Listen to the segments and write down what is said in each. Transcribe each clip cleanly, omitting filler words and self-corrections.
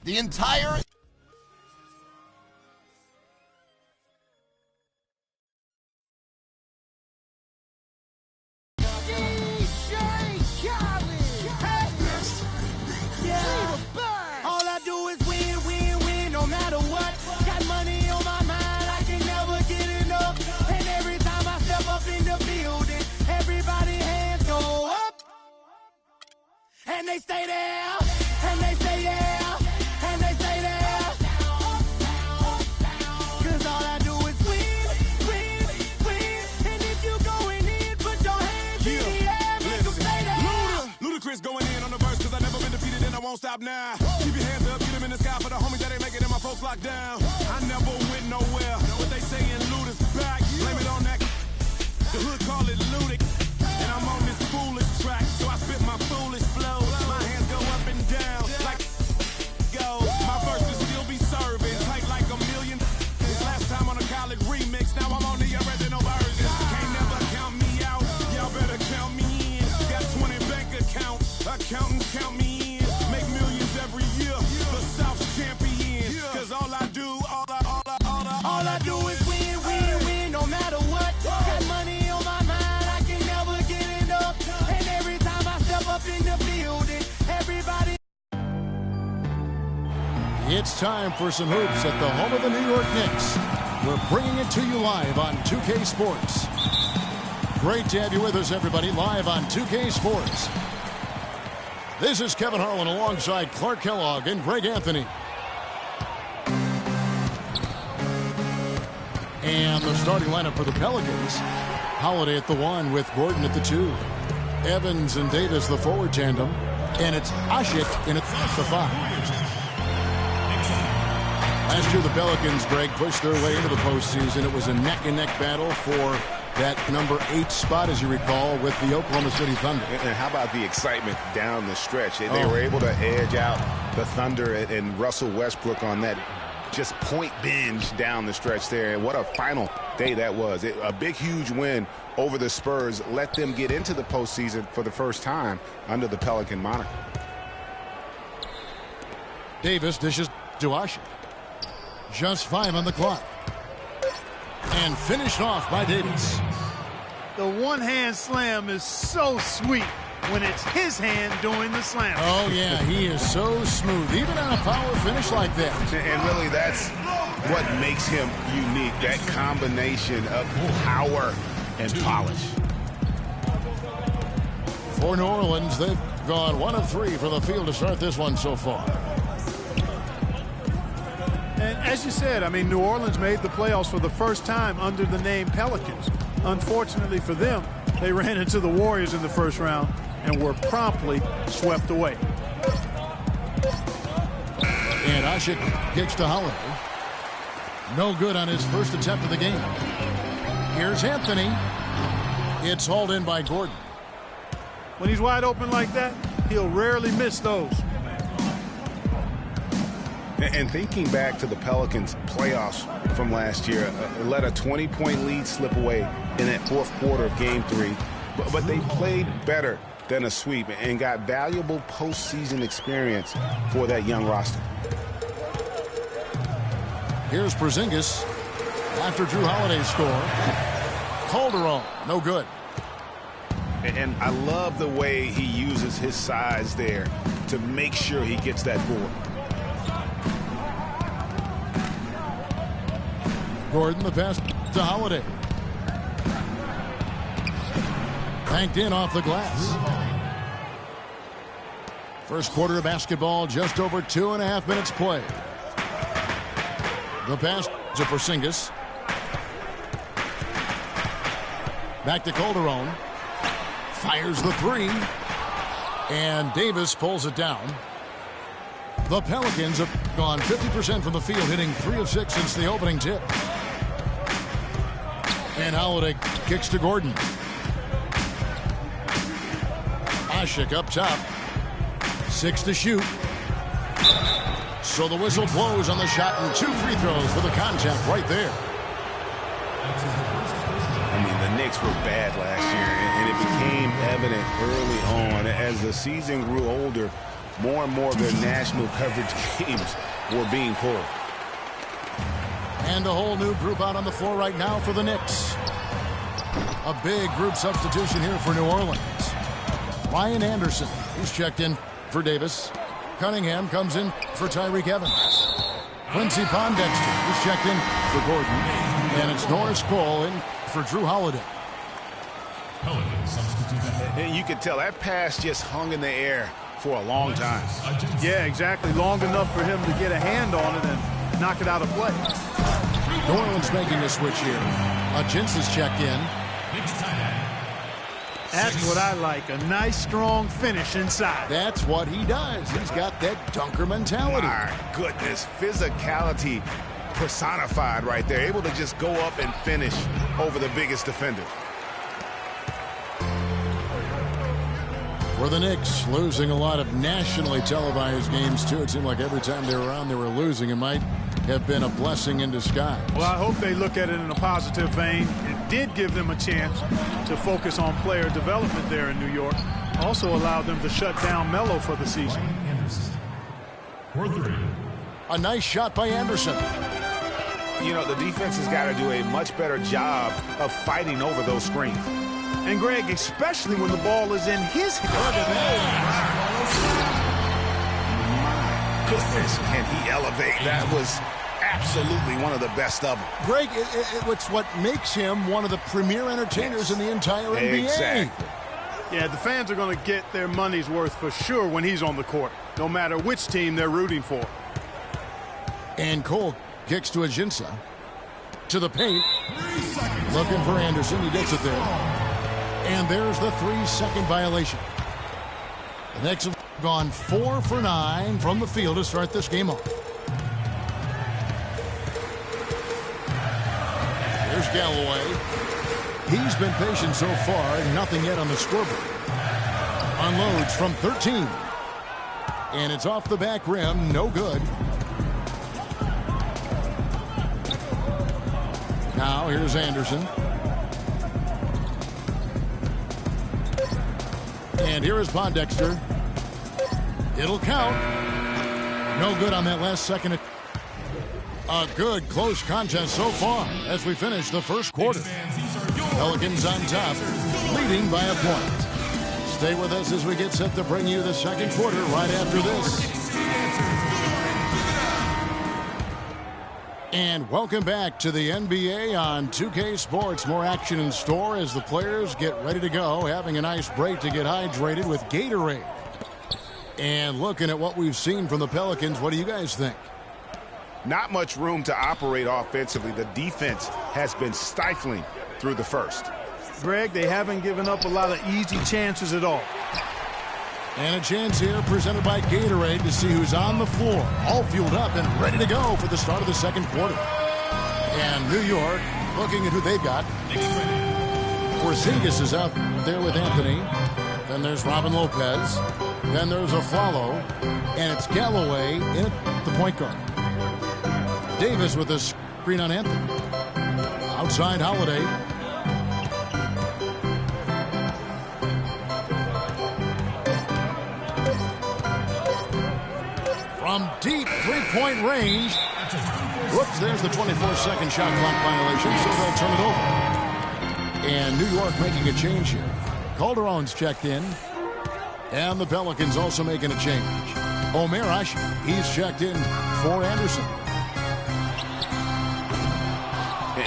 The entire... And they stay there, and they stay there, and they stay there. Cause all I do is win, win, win. And if you going in, put your hands in the air, make them stay there. Ludacris going in on the verse, cause I never been defeated and I won't stop now. Keep your hands up, get them in the sky for the homies that ain't making it and my folks locked down. I never went nowhere, what they saying Luda's back. Blame it on that, the hood call it Ludic. And I'm on this foolish track, so I spit my foolish flow. My hands go up and down, like go. My verses still be serving, tight like a million. This last time on a college remix, now I'm on the original version. Can't never count me out, y'all better count me in. Got 20 bank accounts, accountants count me in. Make millions every year, the South's champion. Cause all I do is win, win, win, no matter what. Got money on my mind, I can never get it up. And every time I step up in the building, everybody. It's time for some hoops at the home of the New York Knicks. We're bringing it to you live on 2K Sports. Great to have you with us, everybody, live on 2K Sports. This is Kevin Harlan alongside Clark Kellogg and Greg Anthony. And the starting lineup for the Pelicans. Holiday at the 1 with Gordon at the 2. Evans and Davis, the forward tandem. And it's Ashik in at the 5. Last year, the Pelicans, Greg, pushed their way into the postseason. It was a neck-and-neck battle for that number 8 spot, as you recall, with the Oklahoma City Thunder. And how about the excitement down the stretch? They were able to edge out the Thunder and Russell Westbrook on that just point binge down the stretch there. And what a final day that was. A big, huge win over the Spurs let them get into the postseason for the first time under the Pelican moniker. Davis dishes to Ashik. Just 5 on the clock. And finished off by Davis. The one-hand slam is so sweet when it's his hand doing the slam. Oh, yeah, he is so smooth, even on a power finish like that. And really, that's what makes him unique, that combination of power and polish. For New Orleans, they've gone 1 of 3 from the field to start this one so far. And as you said, I mean, New Orleans made the playoffs for the first time under the name Pelicans. Unfortunately for them, they ran into the Warriors in the first round and were promptly swept away. And Ashik kicks to Holiday. No good on his first attempt of the game. Here's Anthony. It's hauled in by Gordon. When he's wide open like that, he'll rarely miss those. And thinking back to the Pelicans playoffs from last year, let a 20-point lead slip away in that fourth quarter of Game 3. But they played better than a sweep and got valuable postseason experience for that young roster. Here's Porzingis after Drew Holiday's score. Calderon, no good. And I love the way he uses his size there to make sure he gets that board. Gordon, the pass to Holiday. Banked in off the glass. First quarter of basketball, just over 2.5 minutes played. The pass to Porzingis. Back to Calderon. Fires the 3. And Davis pulls it down. The Pelicans have gone 50% from the field, hitting 3 of 6 since the opening tip. And Holiday kicks to Gordon. Ashik up top. 6 to shoot. So the whistle blows on the shot and 2 free throws for the contact right there. I mean, the Knicks were bad last year, and it became evident early on as the season grew older. more and more of their national coverage games were being pulled. And a whole new group out on the floor right now for the Knicks. A big group substitution here for New Orleans. Ryan Anderson, he's checked in for Davis. Cunningham comes in for Tyreek Evans. Quincy Pondexter, he's checked in for Gordon. And it's Norris Cole in for Drew Holiday. And you can tell that pass just hung in the air for a long time. Yeah, exactly. Long enough for him to get a hand on it and knock it out of play. New Orleans making a switch here. Jinsa's checked in. That's what I like. A nice, strong finish inside. That's what he does. He's got that dunker mentality. My goodness, physicality personified right there. Able to just go up and finish over the biggest defender. For the Knicks, losing a lot of nationally televised games, too. It seemed like every time they were on, they were losing. It might have been a blessing in disguise. Well, I hope they look at it in a positive vein. It did give them a chance to focus on player development there in New York. Also allowed them to shut down Melo for the season. A nice shot by Anderson. You know, the defense has got to do a much better job of fighting over those screens. And, Greg, especially when the ball is in his hand. Goodness, can he elevate? That was absolutely one of the best of them. Greg, it's what makes him one of the premier entertainers in the entire NBA. Exactly. Yeah, the fans are going to get their money's worth for sure when he's on the court, no matter which team they're rooting for. And Cole kicks to Jinsa. To the paint. Looking for Anderson. He gets it there. And there's the 3-second violation. The Knicks have gone 4 for 9 from the field to start this game off. Here's Galloway. He's been patient so far, nothing yet on the scoreboard. Unloads from 13. And it's off the back rim, no good. Now here's Anderson. And here is Pondexter. It'll count. No good on that last second. A good close contest so far as we finish the first quarter. Pelicans on top, leading by a point. Stay with us as we get set to bring you the second quarter right after this. And welcome back to the NBA on 2K Sports. More action in store as the players get ready to go, having a nice break to get hydrated with Gatorade. And looking at what we've seen from the Pelicans, what do you guys think? Not much room to operate offensively. The defense has been stifling through the first. Greg, they haven't given up a lot of easy chances at all. And a chance here presented by Gatorade to see who's on the floor, all fueled up and ready to go for the start of the second quarter. And New York looking at who they've got. Porzingis is out there with Anthony. Then there's Robin Lopez. Then there's Aflalo. And it's Galloway in at the point guard. Davis with a screen on Anthony. Outside Holiday. From deep three-point range. Whoops, there's the 24-second shot clock violation, so they'll turn it over. And New York making a change here. Calderon's checked in. And the Pelicans also making a change. Omer Ashi, he's checked in for Anderson.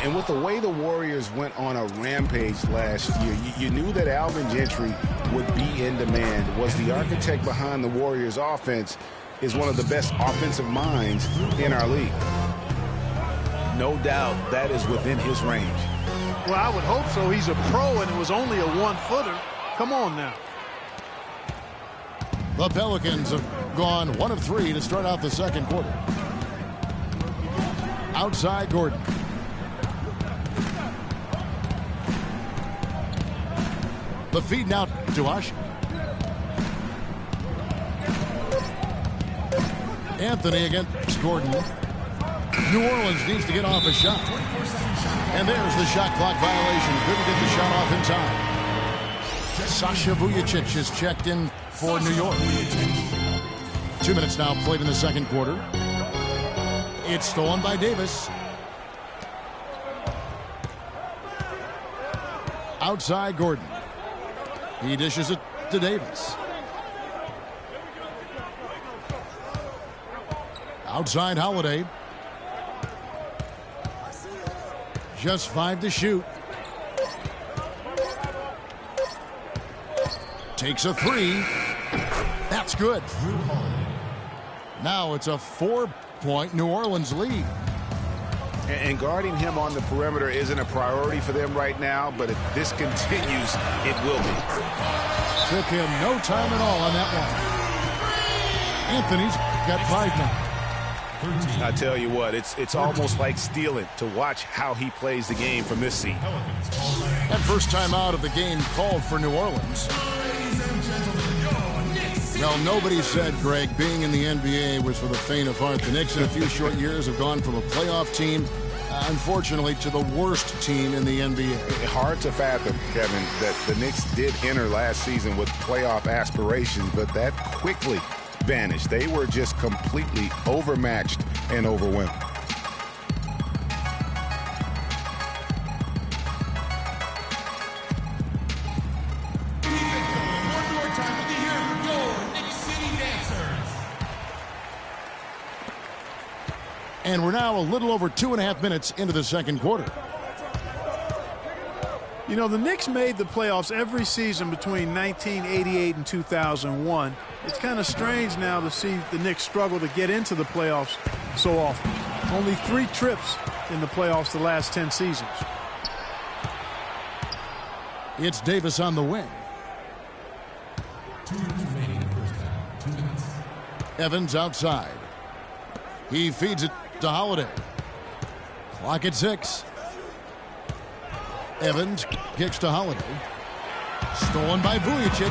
And with the way the Warriors went on a rampage last year, you knew that Alvin Gentry would be in demand. Was the architect behind the Warriors' offense, is one of the best offensive minds in our league. No doubt that is within his range. Well, I would hope so. He's a pro, and it was only a one-footer. Come on now. The Pelicans have gone 1 of 3 to start out the second quarter. Outside Gordon. The feed now to Ashi. Anthony against Gordon. New Orleans needs to get off a shot. And there's the shot clock violation. Couldn't get the shot off in time. Sasha Vujacic is checked in for New York. 2 minutes now played in the second quarter. It's stolen by Davis. Outside Gordon. He dishes it to Davis. Outside Holiday. Just 5 to shoot. Takes a 3. That's good. Now it's a 4-point New Orleans lead. And guarding him on the perimeter isn't a priority for them right now, but if this continues, it will be. Took him no time at all on that one. Anthony's got 5 now. I tell you what, it's almost like stealing to watch how he plays the game from this seat. That first time out of the game called for New Orleans. Well, nobody said, Greg, being in the NBA was for the faint of heart. The Knicks in a few short years have gone from a playoff team, unfortunately, to the worst team in the NBA. Hard to fathom, Kevin, that the Knicks did enter last season with playoff aspirations, but that quickly vanished. They were just completely overmatched and overwhelmed. And we're now a little over 2.5 minutes into the second quarter. You know, the Knicks made the playoffs every season between 1988 and 2001. It's kind of strange now to see the Knicks struggle to get into the playoffs so often. Only 3 trips in the playoffs the last 10 seasons. It's Davis on the wing. 2 minutes remaining in the first half. 2 minutes. Evans outside. He feeds it to Holiday. Clock at 6. Evans kicks to Holiday. Stolen by Vujicic.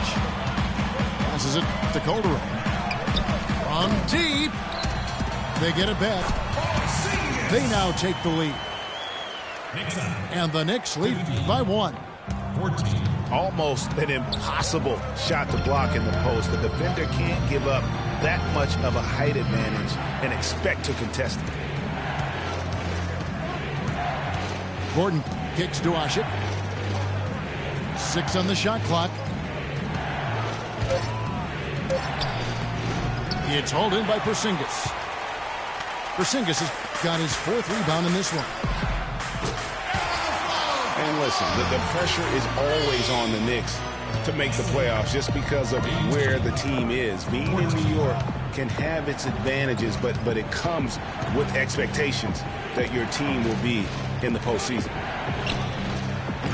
Passes it to Calderon. From deep. They get it back. They now take the lead. And the Knicks lead by 1. 14. Almost an impossible shot to block in the post. The defender can't give up that much of a height advantage and expect to contest it. Gordon kicks to Ashik. 6 on the shot clock. It's hauled in by Porzingis. Porzingis has got his 4th rebound in this one. And listen, the pressure is always on the Knicks to make the playoffs just because of where the team is. Being in New York can have its advantages, but it comes with expectations that your team will be in the postseason.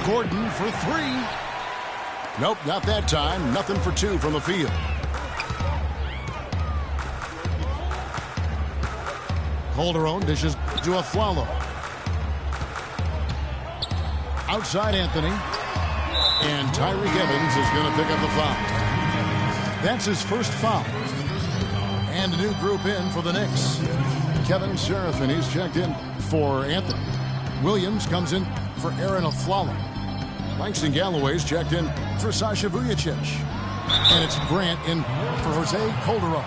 Gordon for 3. Nope, not that time. Nothing for 2 from the field. Calderon dishes to Afflalo. Outside Anthony. And Tyreke Evans is going to pick up a foul. That's his first foul. And a new group in for the Knicks. Kevin Seraphin, he's checked in for Anthony. Williams comes in for Aaron Afflalo. Langston Galloway's checked in for Sasha Vujicic. And it's Grant in for Jose Calderon.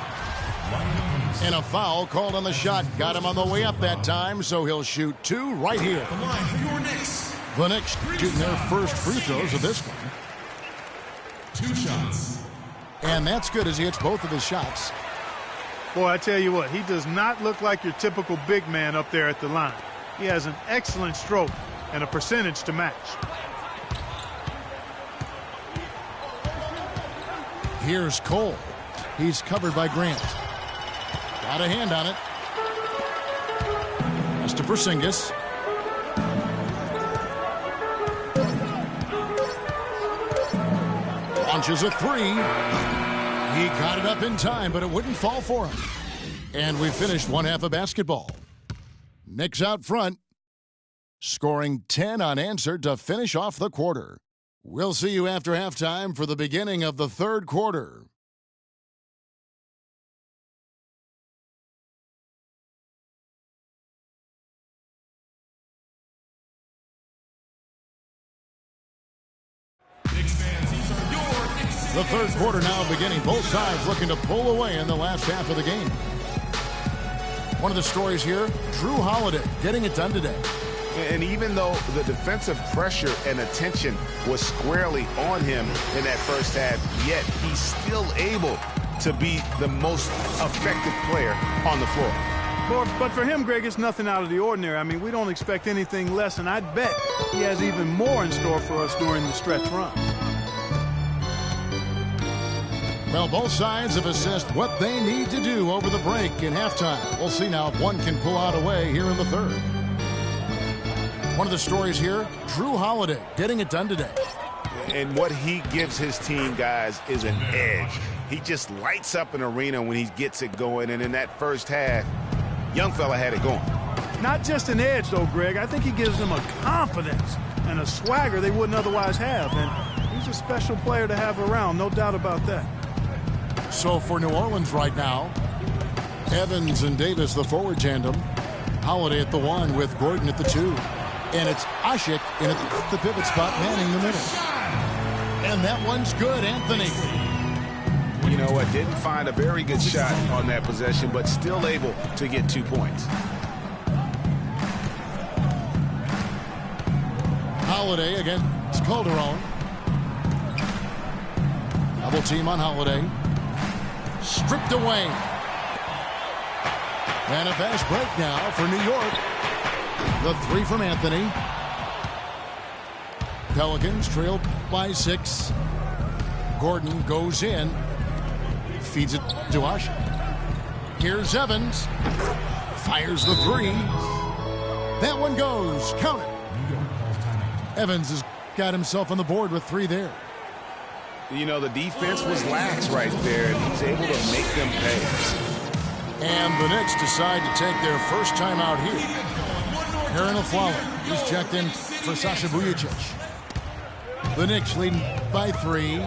And a foul called on the shot. Got him on the way up that time, so he'll shoot 2 right here. The line for your Knicks. The Knicks shooting their first free throws of this one. 2 shots. And that's good as he hits both of his shots. Boy, I tell you what, he does not look like your typical big man up there at the line. He has an excellent stroke and a percentage to match. Here's Cole. He's covered by Grant. Got a hand on it. Pass to Porzingis. Launches a 3. He got it up in time, but it wouldn't fall for him. And we finished one half of basketball. Knicks out front, scoring 10 unanswered to finish off the quarter. We'll see you after halftime for the beginning of the third quarter. The third quarter now beginning. Both sides looking to pull away in the last half of the game. One of the stories here, Drew Holiday getting it done today. And even though the defensive pressure and attention was squarely on him in that first half, yet he's still able to be the most effective player on the floor. But for him, Greg, it's nothing out of the ordinary. I mean, we don't expect anything less, and I'd bet he has even more in store for us during the stretch run. Well, both sides have assessed what they need to do over the break in halftime. We'll see now if one can pull out a way here in the third. One of the stories here, Drew Holiday getting it done today. And what he gives his team, guys, is an edge. He just lights up an arena when he gets it going. And in that first half, young fella had it going. Not just an edge, though, Greg. I think he gives them a confidence and a swagger they wouldn't otherwise have. And he's a special player to have around, no doubt about that. So for New Orleans right now, Evans and Davis, the forward tandem. Holiday at the 1 with Gordon at the 2. And it's Ashik in at the pivot spot, manning the middle. And that one's good, Anthony. You know what? Didn't find a very good shot on that possession, but still able to get 2 points. Holiday against Calderon. Double team on Holiday. Stripped away. And a fast break now for New York. The 3 from Anthony. Pelicans trail by 6. Gordon goes in. Feeds it to Ashik. Here's Evans. Fires the 3. That one goes. Count it. Evans has got himself on the board with 3 there. You know, the defense was lax right there, and he's able to make them pay. And the Knicks decide to take their first time out here. Aaron Aflalo, he's checked in for Sasha Vujicic. The Knicks leading by 3.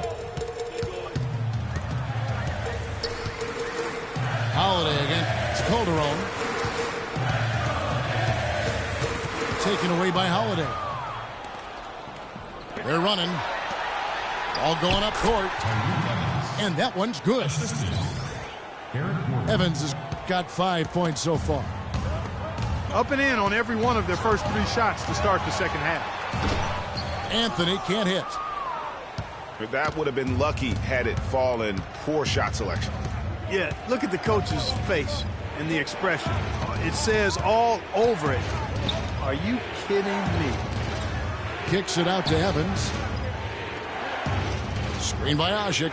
Holiday against Calderon. Taken away by Holiday. They're running. All going up court. And that one's good. Evans has got 5 points so far. Up and in on every one of their first 3 shots to start the second half. Anthony can't hit. But that would have been lucky had it fallen. Poor shot selection. Yeah, look at the coach's face and the expression. It says all over it. Are you kidding me? Kicks it out to Evans. Screen by Ashik.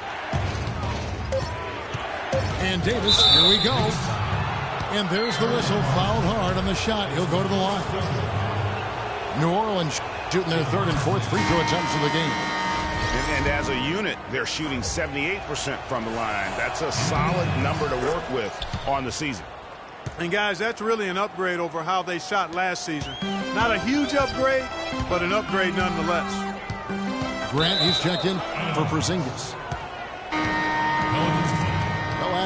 And Davis, here we go. And there's the whistle, fouled hard on the shot. He'll go to the line. New Orleans shooting their 3rd and 4th free throw attempts of the game. And as a unit, they're shooting 78% from the line. That's a solid number to work with on the season. And guys, that's really an upgrade over how they shot last season. Not a huge upgrade, but an upgrade nonetheless. Grant, he's checked in for Porzingis.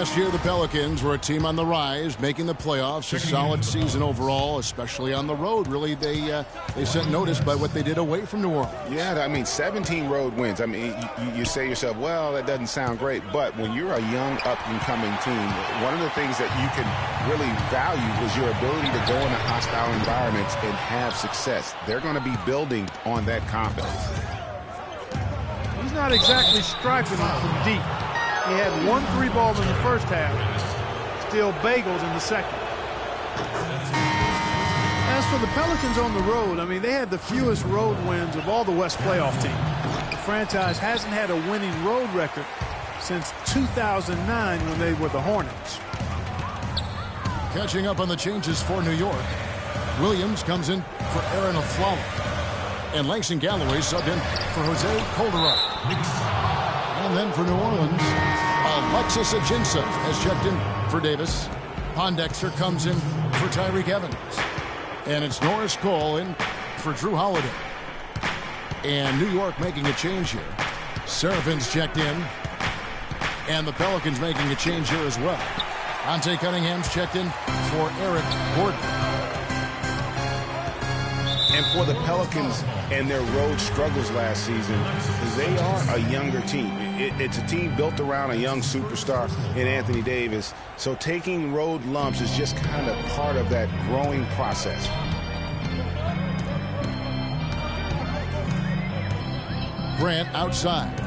Last year, the Pelicans were a team on the rise, making the playoffs. A solid season overall, especially on the road. Really, they sent notice by what they did away from New Orleans. Yeah, I mean, 17 road wins. I mean, you say to yourself, well, that doesn't sound great. But when you're a young, up-and-coming team, one of the things that you can really value is your ability to go into hostile environments and have success. They're going to be building on that confidence. He's not exactly striking from deep. He had 1 3-ball in the first half, still bagels in the second. As for the Pelicans on the road, I mean, they had the fewest road wins of all the West playoff teams. The franchise hasn't had a winning road record since 2009 when they were the Hornets. Catching up on the changes for New York. Williams comes in for Aaron Aflalo. And Langston Galloway subbed in for Jose Calderon. And then for New Orleans, Alexis Ajinça has checked in for Davis. Pondexter comes in for Tyreke Evans. And it's Norris Cole in for Drew Holiday. And New York making a change here. Serafin's checked in. And the Pelicans making a change here as well. Ante Cunningham's checked in for Eric Gordon. And for the Pelicans and their road struggles last season, they are a younger team. It's a team built around a young superstar in Anthony Davis. So taking road lumps is just kind of part of that growing process. Grant outside.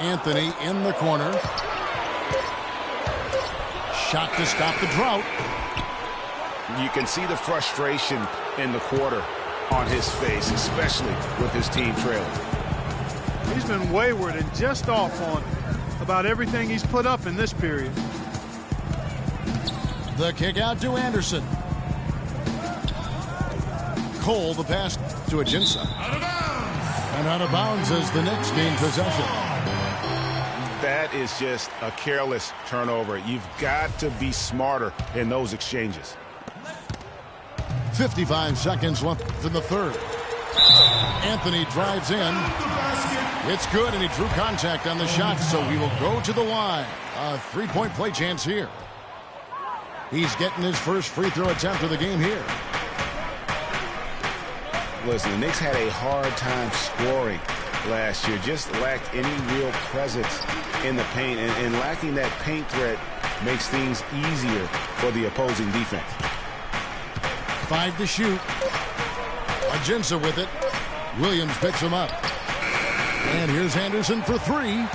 Anthony in the corner. Shot to stop the drought. You can see the frustration in the quarter on his face, especially with his team trailing. He's been wayward and just off on about everything he's put up in this period. The kick out to Anderson. Cole, the pass to Ajinça. And out of bounds as the Knicks gain possession. That is just a careless turnover. You've got to be smarter in those exchanges. 55 seconds left in the third. Anthony drives in. It's good, and he drew contact on the shot, so he will go to the line. A three-point play chance here. He's getting his first free throw attempt of the game here. Listen, the Knicks had a hard time scoring last year. Just lacked any real presence in the paint, and lacking that paint threat makes things easier for the opposing defense. 5 to shoot. Ajinça with it. Williams picks him up. And here's Anderson for 3.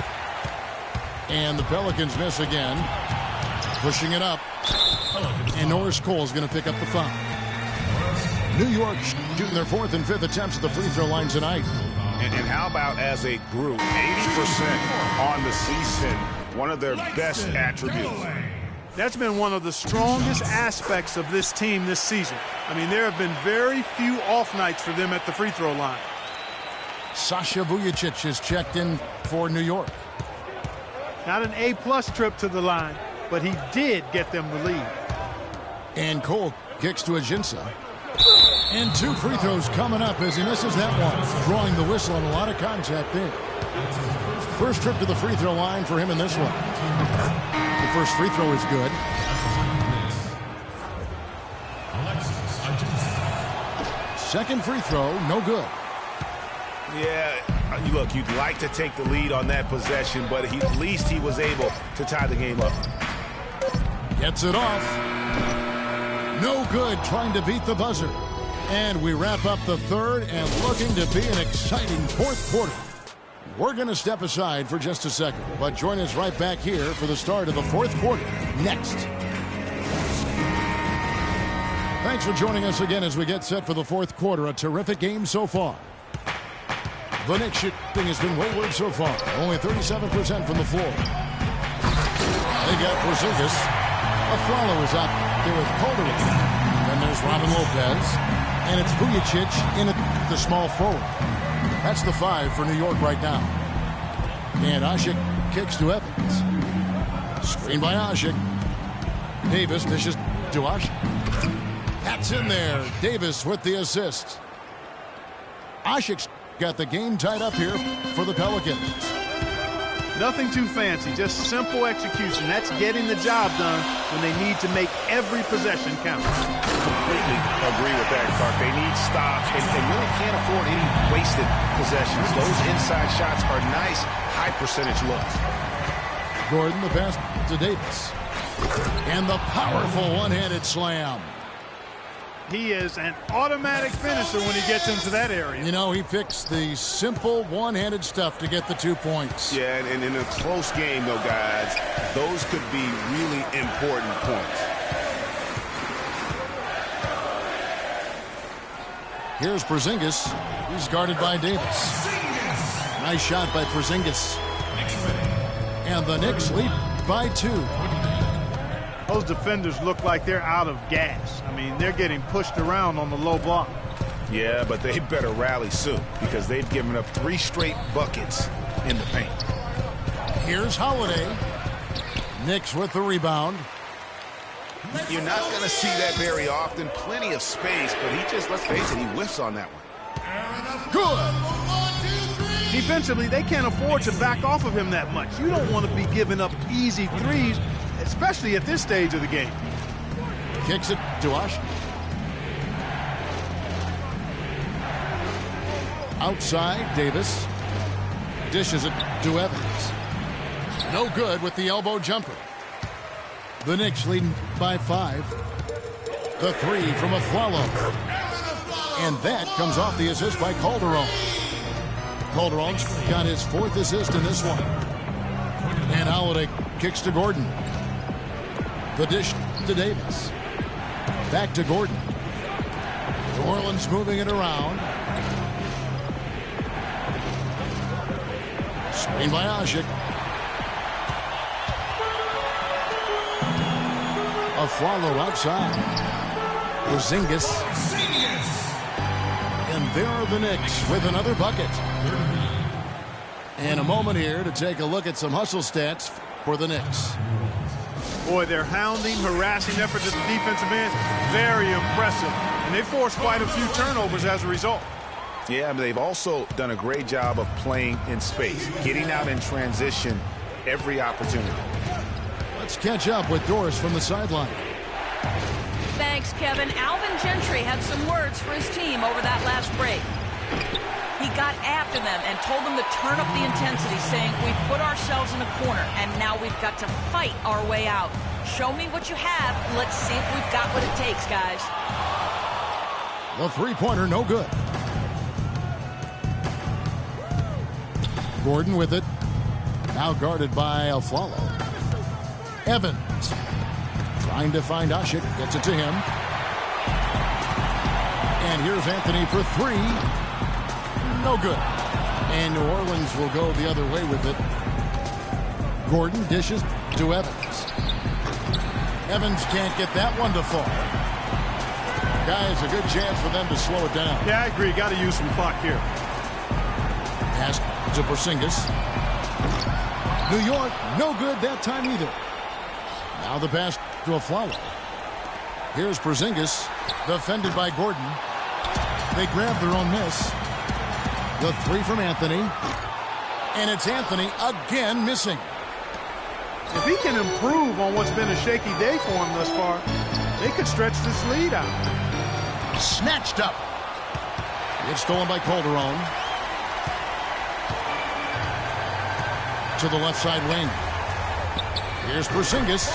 And the Pelicans miss again. Pushing it up. And Norris Cole is going to pick up the foul. New York shooting their 4th and 5th attempts at the free throw line tonight. And how about as a group, 80% on the season, one of their best attributes. That's been one of the strongest aspects of this team this season. I mean, there have been very few off nights for them at the free throw line. Sasha Vujacic is checked in for New York. Not an A-plus trip to the line, but he did get them the lead. And Cole kicks to Ajinça. And 2 free throws coming up as he misses that one. Drawing the whistle and a lot of contact there. First trip to the free throw line for him in this one. The first free throw is good. Second free throw, no good. Yeah, look, you'd like to take the lead on that possession, but at least he was able to tie the game up. Gets it off. No good, trying to beat the buzzer. And we wrap up the third and looking to be an exciting fourth quarter. We're going to step aside for just a second, but join us right back here for the start of the fourth quarter next. Thanks for joining us again as we get set for the fourth quarter. A terrific game so far. The Knicks shooting has been wayward so far. Only 37% from the floor. They got Porzingis. Aflalo is out there with Calderon. Then there's Robin Lopez. And it's Vujacic in at the small forward. That's the 5 for New York right now. And Asik kicks to Evans. Screen by Asik. Davis dishes to Asik. That's in there. Davis with the assist. Asik's got the game tied up here for the Pelicans. Nothing too fancy, just simple execution. That's getting the job done when they need to make every possession count. Completely agree with that, Clark. They need stops and really can't afford any wasted possessions. Those inside shots are nice, high percentage looks. Gordon, the pass to Davis. And the powerful one-handed slam. He is an automatic finisher when he gets into that area. You know, he picks the simple one-handed stuff to get the 2 points. Yeah, and in a close game, though, guys, those could be really important points. Here's Porzingis. He's guarded by Davis. Nice shot by Porzingis. And the Knicks lead by 2. Those defenders look like they're out of gas. I mean, they're getting pushed around on the low block. Yeah, but they better rally soon because they've given up 3 straight buckets in the paint. Here's Holiday. Knicks with the rebound. You're not going to see that very often. Plenty of space, but he just, let's face it, he whiffs on that one. Good. Defensively, they can't afford to back off of him that much. You don't want to be giving up easy threes, especially at this stage of the game. Kicks it to Ashe. Outside, Davis. Dishes it to Evans. No good with the elbow jumper. The Knicks leading by 5. The 3 from Aflalo. And that comes off the assist by Calderon. Calderon's got his 4th assist in this one. And Holiday kicks to Gordon. The dish to Davis. Back to Gordon. New Orleans moving it around. Screen by Ashe. Aflalo outside. Porzingis. And there are the Knicks with another bucket. And a moment here to take a look at some hustle stats for the Knicks. Boy, their hounding, harassing efforts at the defensive end, very impressive. And they forced quite a few turnovers as a result. Yeah, but they've also done a great job of playing in space, getting out in transition every opportunity. Let's catch up with Doris from the sideline. Thanks, Kevin. Alvin Gentry had some words for his team over that last break. He got after them and told them to turn up the intensity, saying, "We've put ourselves in a corner, and now we've got to fight our way out. Show me what you have. Let's see if we've got what it takes, guys." The three-pointer, no good. Gordon with it. Now guarded by Aflalo. Evans trying to find Ashe. Gets it to him. And here's Anthony for 3. No good. And New Orleans will go the other way with it. Gordon dishes to Evans. Evans can't get that one to fall. Guys, a good chance for them to slow it down. Yeah, I agree. Got to use some clock here. Pass to Porzingis. New York, no good that time either. Now the pass to Aflalo. Here's Porzingis, defended by Gordon. They grab their own miss. The 3 from Anthony. And it's Anthony again missing. If he can improve on what's been a shaky day for him thus far, they could stretch this lead out. Snatched up. It's stolen by Calderon. To the left side wing. Here's Porzingis.